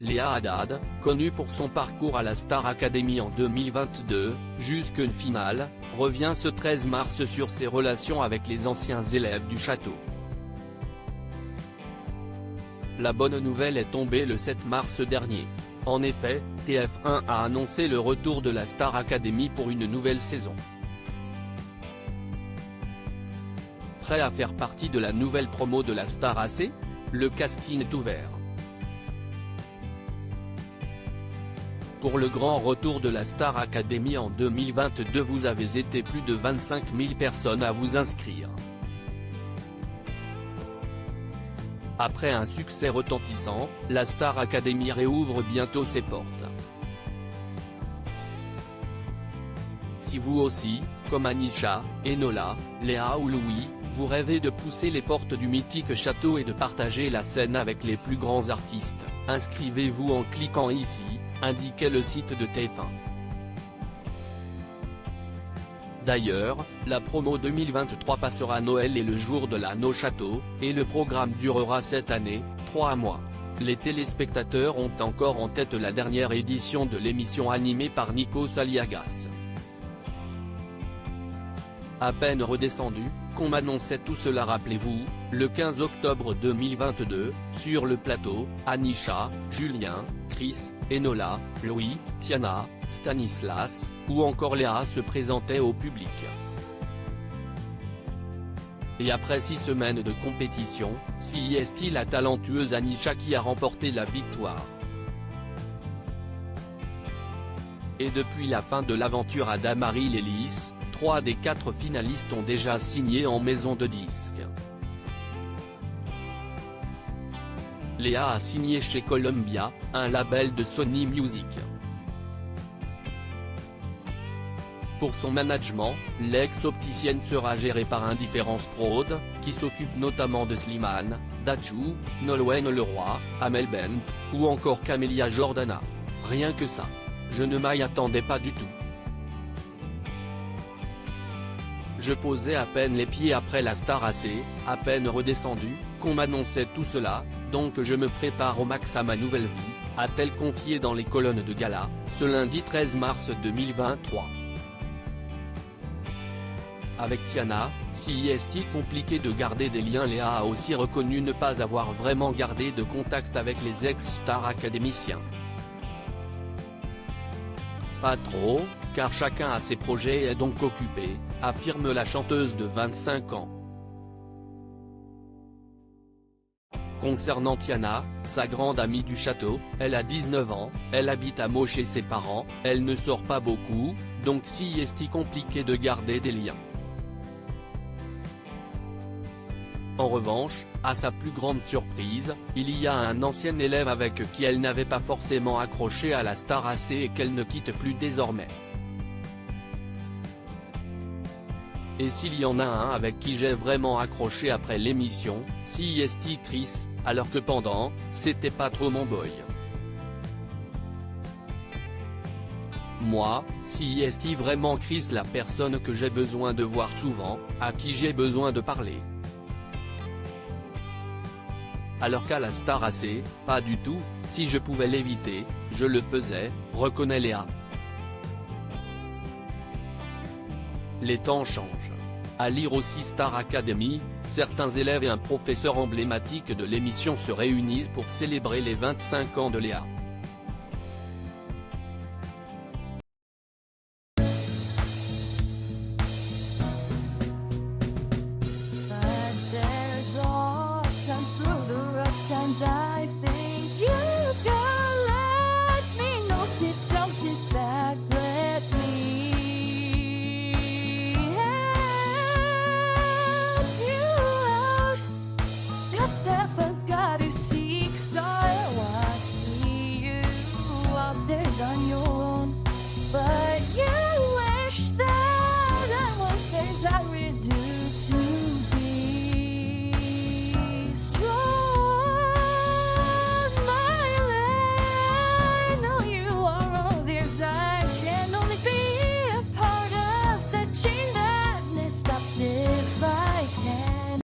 Léa Haddad, connue pour son parcours à la Star Academy en 2022, jusqu'une finale, revient ce 13 mars sur ses relations avec les anciens élèves du château. La bonne nouvelle est tombée le 7 mars dernier. En effet, TF1 a annoncé le retour de la Star Academy pour une nouvelle saison. Prêt à faire partie de la nouvelle promo de la Star AC? Le casting est ouvert. Pour le grand retour de la Star Academy en 2022, vous avez été plus de 25 000 personnes à vous inscrire. Après un succès retentissant, la Star Academy réouvre bientôt ses portes. Si vous aussi, comme Anisha, Enola, Léa ou Louis, vous rêvez de pousser les portes du mythique château et de partager la scène avec les plus grands artistes, inscrivez-vous en cliquant ici, indiquait le site de TF1. D'ailleurs, la promo 2023 passera Noël et le jour de l'an au château, et le programme durera cette année, 3 mois. Les téléspectateurs ont encore en tête la dernière édition de l'émission animée par Nikos Aliagas. À peine redescendu, qu'on m'annonçait tout cela. Rappelez-vous, le 15 octobre 2022, sur le plateau, Anisha, Julien, Chris, Enola, Louis, Tiana, Stanislas, ou encore Léa se présentaient au public. Et après 6 semaines de compétition, c'est la talentueuse Anisha qui a remporté la victoire. Et depuis la fin de l'aventure à Damary Lélis, 3 des 4 finalistes ont déjà signé en maison de disques. Léa a signé chez Columbia, un label de Sony Music. Pour son management, l'ex-opticienne sera gérée par Indifference Prod, qui s'occupe notamment de Slimane, Dadju, Nolwenn Leroy, Amel Bent, ou encore Camélia Jordana. Rien que ça. Je ne m'y attendais pas du tout. Je posais à peine les pieds après la Star AC, à peine redescendu, qu'on m'annonçait tout cela, donc je me prépare au max à ma nouvelle vie, a-t-elle confié dans les colonnes de gala, ce lundi 13 mars 2023. Avec Tiana, c'est compliqué de garder des liens. Léa a aussi reconnu ne pas avoir vraiment gardé de contact avec les ex-stars académiciens. Pas trop, car chacun a ses projets et est donc occupé, affirme la chanteuse de 25 ans. Concernant Tiana, sa grande amie du château, elle a 19 ans, elle habite à Meaux chez ses parents, elle ne sort pas beaucoup, donc c'est compliqué de garder des liens. En revanche, à sa plus grande surprise, il y a un ancien élève avec qui elle n'avait pas forcément accroché à la Star AC et qu'elle ne quitte plus désormais. Et s'il y en a un avec qui j'ai vraiment accroché après l'émission, c'est Chris, alors que pendant, c'était pas trop mon boy. Moi, c'est vraiment Chris, la personne que j'ai besoin de voir souvent, à qui j'ai besoin de parler. Alors qu'à la Star AC, pas du tout, si je pouvais l'éviter, je le faisais, reconnaît Léa. Les temps changent. À lire aussi Star Academy, certains élèves et un professeur emblématique de l'émission se réunissent pour célébrer les 25 ans de Léa.